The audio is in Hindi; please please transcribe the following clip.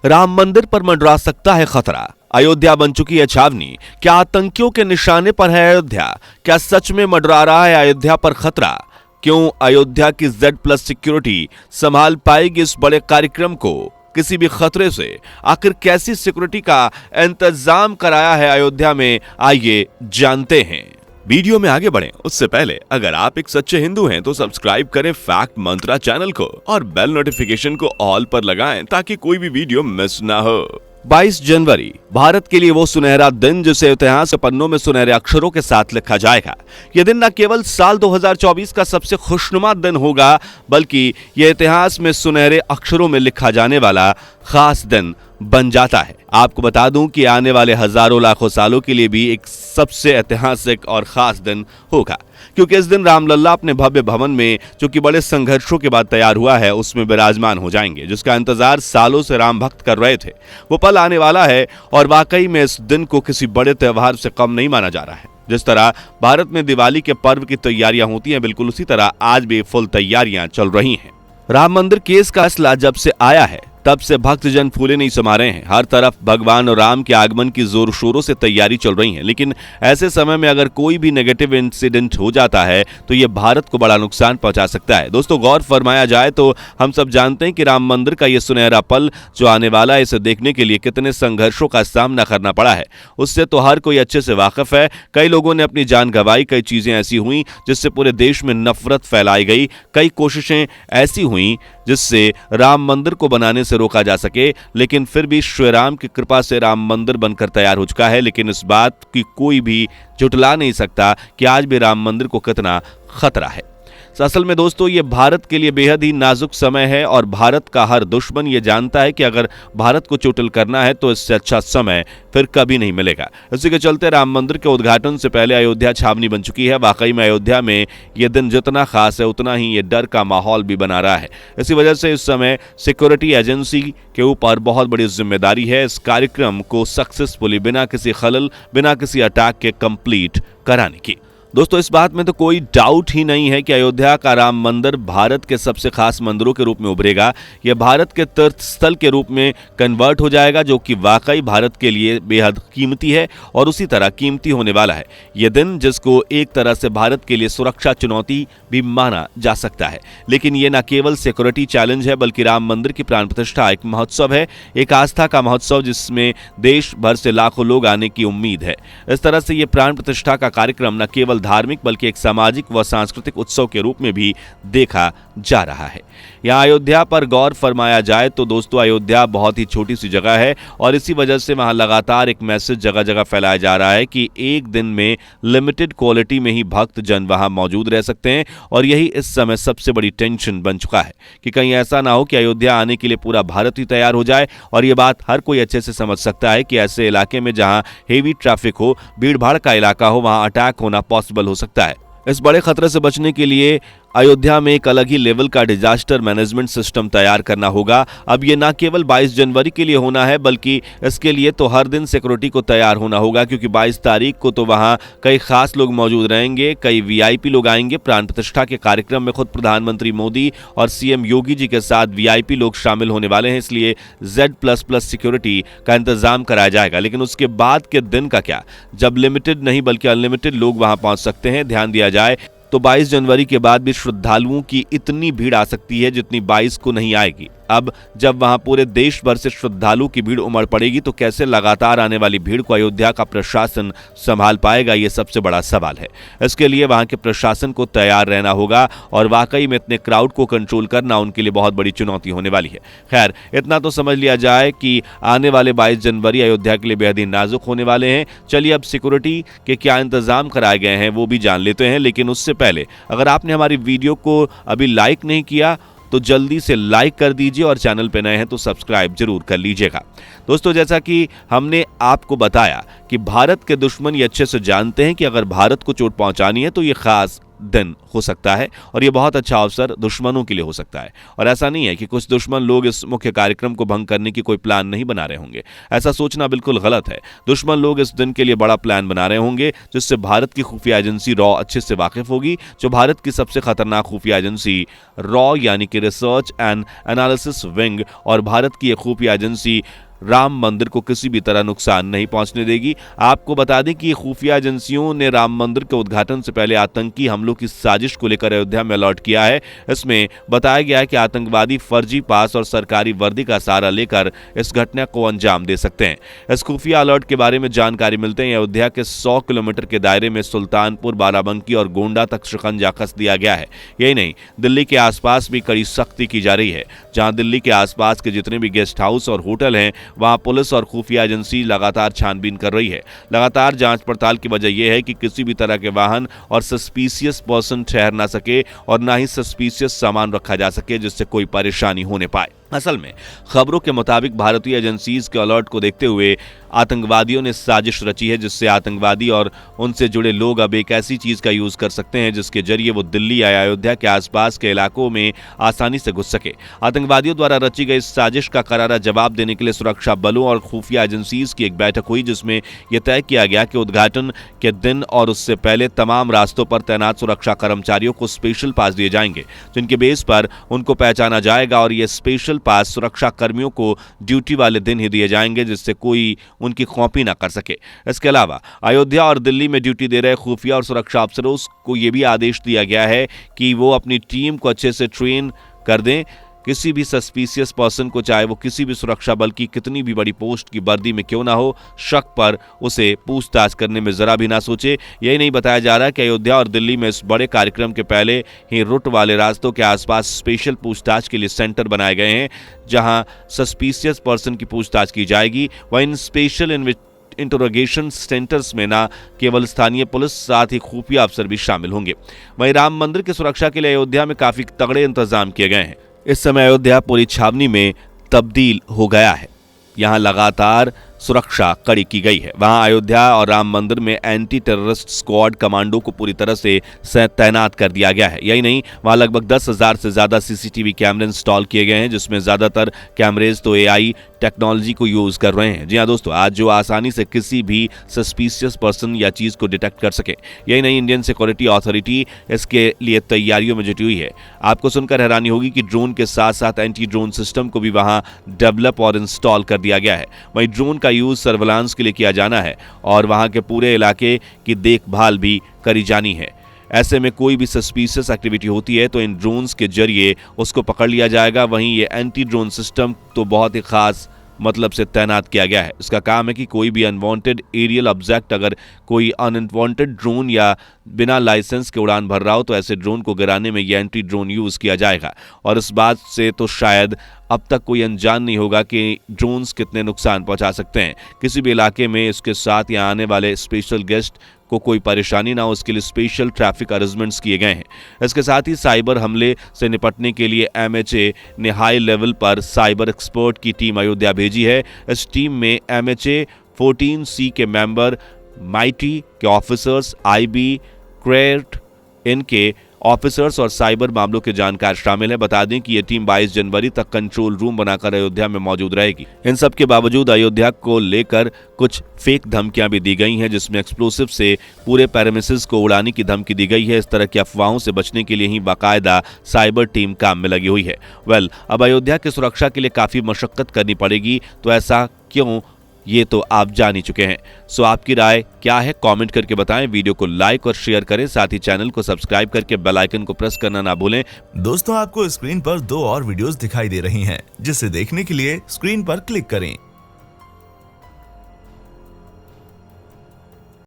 राम मंदिर पर मंडरा सकता है खतरा। अयोध्या बन चुकी है छावनी। क्या आतंकियों के निशाने पर है अयोध्या? क्या सच में मंडरा रहा है अयोध्या पर खतरा? क्यों अयोध्या की Z+ सिक्योरिटी संभाल पाएगी इस बड़े कार्यक्रम को किसी भी खतरे से? आखिर कैसी सिक्योरिटी का इंतजाम कराया है अयोध्या में, आइए जानते हैं। वीडियो में आगे बढ़ें उससे पहले अगर आप एक सच्चे हिंदू हैं तो सब्सक्राइब करें फैक्ट मंत्रा चैनल को और बेल नोटिफिकेशन को ऑल पर लगाएं ताकि कोई भी वीडियो मिस ना हो। 22 जनवरी भारत के लिए वो सुनहरा दिन जिसे इतिहास के पन्नों में सुनहरे अक्षरों के साथ लिखा जाएगा। यह दिन न केवल साल 2024 का सबसे खुशनुमा दिन होगा बल्कि यह इतिहास में सुनहरे अक्षरों में लिखा जाने वाला खास दिन बन जाता है। आपको बता दूं कि आने वाले हजारों लाखों सालों के लिए भी एक सबसे ऐतिहासिक और खास दिन होगा, क्योंकि इस दिन रामलल्ला अपने भव्य भवन में, जो कि बड़े संघर्षों के बाद तैयार हुआ है, उसमें विराजमान हो जाएंगे, जिसका इंतजार सालों से राम भक्त कर रहे थे। वो पल आने वाला है और वाकई में इस दिन को किसी बड़े त्योहार से कम नहीं माना जा रहा है। जिस तरह भारत में दिवाली के पर्व की तैयारियां होती हैं, बिल्कुल उसी तरह आज भी फुल तैयारियां चल रही हैं। राम मंदिर केस का फैसला जब से आया है तब से भक्तजन फूले नहीं समा रहे हैं। हर तरफ भगवान और राम के आगमन की जोर शोरों से तैयारी चल रही है, लेकिन ऐसे समय में अगर कोई भी नेगेटिव इंसिडेंट हो जाता है तो ये भारत को बड़ा नुकसान पहुंचा सकता है। दोस्तों, गौर फरमाया जाए तो हम सब जानते हैं कि राम मंदिर का ये सुनहरा पल जो आने वाला है, इसे देखने के लिए कितने संघर्षों का सामना करना पड़ा है, उससे तो हर कोई अच्छे से वाकिफ है। कई लोगों ने अपनी जान गंवाई, कई चीजें ऐसी हुई जिससे पूरे देश में नफरत फैलाई गई, कई कोशिशें ऐसी हुई जिससे राम मंदिर को बनाने से रोका जा सके, लेकिन फिर भी श्री राम की कृपा से राम मंदिर बनकर तैयार हो चुका है। लेकिन इस बात की कोई भी झुठला नहीं सकता कि आज भी राम मंदिर को कितना खतरा है। असल में दोस्तों, ये भारत के लिए बेहद ही नाजुक समय है और भारत का हर दुश्मन ये जानता है कि अगर भारत को चोटिल करना है तो इससे अच्छा समय फिर कभी नहीं मिलेगा। इसी के चलते राम मंदिर के उद्घाटन से पहले अयोध्या छावनी बन चुकी है। वाकई में अयोध्या में ये दिन जितना खास है उतना ही ये डर का माहौल भी बना रहा है। इसी वजह से इस समय सिक्योरिटी एजेंसी के ऊपर बहुत बड़ी जिम्मेदारी है इस कार्यक्रम को सक्सेसफुली, बिना किसी खलल, बिना किसी अटैक के कंप्लीट कराने की। दोस्तों, इस बात में तो कोई डाउट ही नहीं है कि अयोध्या का राम मंदिर भारत के सबसे खास मंदिरों के रूप में उभरेगा। यह भारत के तीर्थ स्थल के रूप में कन्वर्ट हो जाएगा, जो कि वाकई भारत के लिए बेहद कीमती है और उसी तरह कीमती होने वाला है यह दिन, जिसको एक तरह से भारत के लिए सुरक्षा चुनौती भी माना जा सकता है। लेकिन यह न केवल सिक्योरिटी चैलेंज है बल्कि राम मंदिर की प्राण प्रतिष्ठा एक महोत्सव है, एक आस्था का महोत्सव जिसमें देश भर से लाखों लोग आने की उम्मीद है। इस तरह से यह प्राण प्रतिष्ठा का कार्यक्रम न केवल धार्मिक बल्कि एक सामाजिक व सांस्कृतिक उत्सव के रूप में भी देखा जा रहा है। यहाँ अयोध्या पर गौर फरमाया जाए तो दोस्तों, अयोध्या बहुत ही छोटी सी जगह है और इसी वजह से वहां लगातार एक मैसेज जगह जगह फैलाया जा रहा है कि एक दिन में लिमिटेड क्वालिटी में ही भक्त जन वहां मौजूद रह सकते हैं। और यही इस समय सबसे बड़ी टेंशन बन चुका है कि कहीं ऐसा ना हो कि अयोध्या आने के लिए पूरा भारत ही तैयार हो जाए। और ये बात हर कोई अच्छे से समझ सकता है कि ऐसे इलाके में जहां हेवी ट्रैफिक हो, भीड़ भाड़ का इलाका हो, वहां अटैक होना पॉसिबल हो सकता है। इस बड़े खतरे से बचने के लिए अयोध्या में एक अलग ही लेवल का डिजास्टर मैनेजमेंट सिस्टम तैयार करना होगा। अब ये ना केवल 22 जनवरी के लिए होना है बल्कि इसके लिए तो हर दिन सिक्योरिटी को तैयार होना होगा, क्योंकि 22 तारीख को तो वहां कई खास लोग मौजूद रहेंगे, कई वीआईपी लोग आएंगे। प्राण प्रतिष्ठा के कार्यक्रम में खुद प्रधानमंत्री मोदी और सीएम योगी जी के साथ वीआईपी लोग शामिल होने वाले हैं, इसलिए Z++ सिक्योरिटी का इंतजाम कराया जाएगा। लेकिन उसके बाद के दिन का क्या, जब लिमिटेड नहीं बल्कि अनलिमिटेड लोग वहां पहुंच सकते हैं। ध्यान दिया जाए तो 22 जनवरी के बाद भी श्रद्धालुओं की इतनी भीड़ आ सकती है जितनी 22 को नहीं आएगी। अब जब वहां पूरे देश भर से श्रद्धालुओं की भीड़ उमड़ पड़ेगी तो कैसे लगातार आने वाली भीड़ को अयोध्या का प्रशासन संभाल पाएगा, ये सबसे बड़ा सवाल है। इसके लिए वहां के प्रशासन को तैयार रहना होगा और वाकई में इतने क्राउड को कंट्रोल करना उनके लिए बहुत बड़ी चुनौती होने वाली है। खैर, इतना तो समझ लिया जाए कि आने वाले 22 जनवरी अयोध्या के लिए बेहद ही नाजुक होने वाले हैं। चलिए अब सिक्योरिटी के क्या इंतजाम कराए गए हैं वो भी जान लेते हैं। लेकिन उससे पहले अगर आपने हमारी वीडियो को अभी लाइक नहीं किया तो जल्दी से लाइक कर दीजिए और चैनल पे नए हैं तो सब्सक्राइब जरूर कर लीजिएगा। दोस्तों, जैसा कि हमने आपको बताया कि भारत के दुश्मन ये अच्छे से जानते हैं कि अगर भारत को चोट पहुंचानी है तो ये खास दिन हो सकता है और ये बहुत अच्छा अवसर दुश्मनों के लिए हो सकता है। और ऐसा नहीं है कि कुछ दुश्मन लोग इस मुख्य कार्यक्रम को भंग करने की कोई प्लान नहीं बना रहे होंगे। ऐसा सोचना बिल्कुल गलत है। दुश्मन लोग इस दिन के लिए बड़ा प्लान बना रहे होंगे, जिससे भारत की खुफिया एजेंसी रॉ अच्छे से वाकिफ होगी, जो भारत की सबसे खतरनाक खुफिया एजेंसी रॉ यानी कि रिसर्च एंड एनालिसिस विंग और भारत की एक खुफिया एजेंसी राम मंदिर को किसी भी तरह नुकसान नहीं पहुंचने देगी। आपको बता दें कि खुफिया एजेंसियों ने राम मंदिर के उद्घाटन से पहले आतंकी हमलों की साजिश को लेकर अयोध्या में अलर्ट किया है। इसमें बताया गया है कि आतंकवादी फर्जी पास और सरकारी वर्दी का सहारा लेकर इस घटना को अंजाम दे सकते हैं। इस खुफिया अलर्ट के बारे में जानकारी मिलते ही अयोध्या के 100 किलोमीटर के दायरे में सुल्तानपुर, बाराबंकी और गोंडा तक शिकंजा कस दिया गया है। यही नहीं, दिल्ली के आसपास भी कड़ी सख्ती की जा रही है। जहां दिल्ली के आसपास के जितने भी गेस्ट हाउस और होटल हैं, वहां पुलिस और खुफिया एजेंसी लगातार छानबीन कर रही है। लगातार जांच पड़ताल की वजह यह है कि किसी भी तरह के वाहन और सस्पिशियस पर्सन ठहर ना सके और ना ही सस्पिशियस सामान रखा जा सके जिससे कोई परेशानी होने पाए। असल में खबरों के मुताबिक भारतीय एजेंसीज के अलर्ट को देखते हुए आतंकवादियों ने साजिश रची है, जिससे आतंकवादी और उनसे जुड़े लोग अब एक ऐसी चीज का यूज कर सकते हैं जिसके जरिए वो दिल्ली या अयोध्या के आसपास के इलाकों में आसानी से घुस सके। आतंकवादियों द्वारा रची गई इस साजिश का करारा जवाब देने के लिए सुरक्षा बलों और खुफिया एजेंसीज की एक बैठक हुई, जिसमें यह तय किया गया कि उद्घाटन के दिन और उससे पहले तमाम रास्तों पर तैनात सुरक्षा कर्मचारियों को स्पेशल पास दिए जाएंगे, जिनके बेस पर उनको पहचाना जाएगा और ये स्पेशल पास सुरक्षा कर्मियों को ड्यूटी वाले दिन ही दिए जाएंगे, जिससे कोई उनकी कॉपी ना कर सके। इसके अलावा अयोध्या और दिल्ली में ड्यूटी दे रहे खुफिया और सुरक्षा अफसरों को यह भी आदेश दिया गया है कि वो अपनी टीम को अच्छे से ट्रेन कर दें। किसी भी सस्पिशियस पर्सन को, चाहे वो किसी भी सुरक्षा बल की कितनी भी बड़ी पोस्ट की वर्दी में क्यों ना हो, शक पर उसे पूछताछ करने में जरा भी ना सोचे। यही नहीं बताया जा रहा कि अयोध्या और दिल्ली में इस बड़े कार्यक्रम के पहले ही रुट वाले रास्तों के आसपास स्पेशल पूछताछ के लिए सेंटर बनाए गए हैं, जहां सस्पिशियस पर्सन की पूछताछ की जाएगी। वहीं इन स्पेशल इंटरोगेशन सेंटर्स में न केवल स्थानीय पुलिस, साथ ही खुफिया अफसर भी शामिल होंगे। वहीं राम मंदिर की सुरक्षा के लिए अयोध्या में काफी तगड़े इंतजाम किए गए हैं। इस समय अयोध्या पूरी छावनी में तब्दील हो गया है। यहां लगातार सुरक्षा कड़ी की गई है। वहां अयोध्या और राम मंदिर में एंटी टेररिस्ट स्क्वाड कमांडो को पूरी तरह से तैनात कर दिया गया है। यही नहीं, वहां लगभग 10,000 से ज्यादा सीसीटीवी कैमरे इंस्टॉल किए गए हैं, जिसमें ज्यादातर कैमरेज तो एआई टेक्नोलॉजी को यूज कर रहे हैं। जी हाँ दोस्तों, आज जो आसानी से किसी भी सस्पिशियस पर्सन या चीज को डिटेक्ट कर सके। यही नहीं, इंडियन सिक्योरिटी अथॉरिटी इसके लिए तैयारियों में जुटी हुई है। आपको सुनकर हैरानी होगी कि ड्रोन के साथ साथ एंटी ड्रोन सिस्टम को भी वहां डेवलप और इंस्टॉल कर दिया गया है। वहीं ड्रोन का यूज सर्विलांस के लिए किया जाना है और वहां के पूरे इलाके की देखभाल भी करी जानी है। ऐसे में कोई भी सस्पिशियस एक्टिविटी होती है तो इन ड्रोन्स के जरिए उसको पकड़ लिया जाएगा। वहीं ये एंटी ड्रोन सिस्टम तो बहुत ही खास मतलब से तैनात किया गया है। इसका काम है कि कोई भी अनवांटेड एरियल ऑब्जेक्ट, अगर कोई अनवांटेड ड्रोन या बिना लाइसेंस के उड़ान भर रहा हो तो ऐसे ड्रोन को गिराने में ये एंटी ड्रोन यूज किया जाएगा। और इस बात से तो शायद अब तक कोई अनजान नहीं होगा कि ड्रोन्स कितने नुकसान पहुंचा सकते हैं। किसी भी इलाके में इसके साथ यहाँ आने वाले स्पेशल गेस्ट को कोई परेशानी ना हो, उसके लिए स्पेशल ट्रैफिक अरेंजमेंट्स किए गए हैं। इसके साथ ही साइबर हमले से निपटने के लिए एमएचए ने हाई लेवल पर साइबर एक्सपर्ट की टीम अयोध्या भेजी है। इस टीम में एमएचए 14C के मेंबर, माइटी के ऑफिसर्स, आईबी, क्रेट इनके ऑफिसर्स और साइबर मामलों के जानकार शामिल हैं। बता दें कि यह टीम 22 जनवरी तक कंट्रोल रूम बनाकर अयोध्या में मौजूद रहेगी। इन सब के बावजूद अयोध्या को लेकर कुछ फेक धमकियां भी दी गई हैं, जिसमें एक्सप्लोसिव से पूरे पैरामिसिस को उड़ाने की धमकी दी गई है। इस तरह की अफवाहों से बचने के लिए ही बाकायदा साइबर टीम काम में लगी हुई है। अब अयोध्या की सुरक्षा के लिए काफी मशक्कत करनी पड़ेगी, तो ऐसा क्यों, ये तो आप जान ही चुके हैं। सो आपकी राय क्या है, कमेंट करके बताएं। वीडियो को लाइक और शेयर करें, साथ ही चैनल को सब्सक्राइब करके बेल आइकन को प्रेस करना ना भूलें। दोस्तों, आपको स्क्रीन पर 2 और वीडियोस दिखाई दे रही हैं, जिसे देखने के लिए स्क्रीन पर क्लिक करें।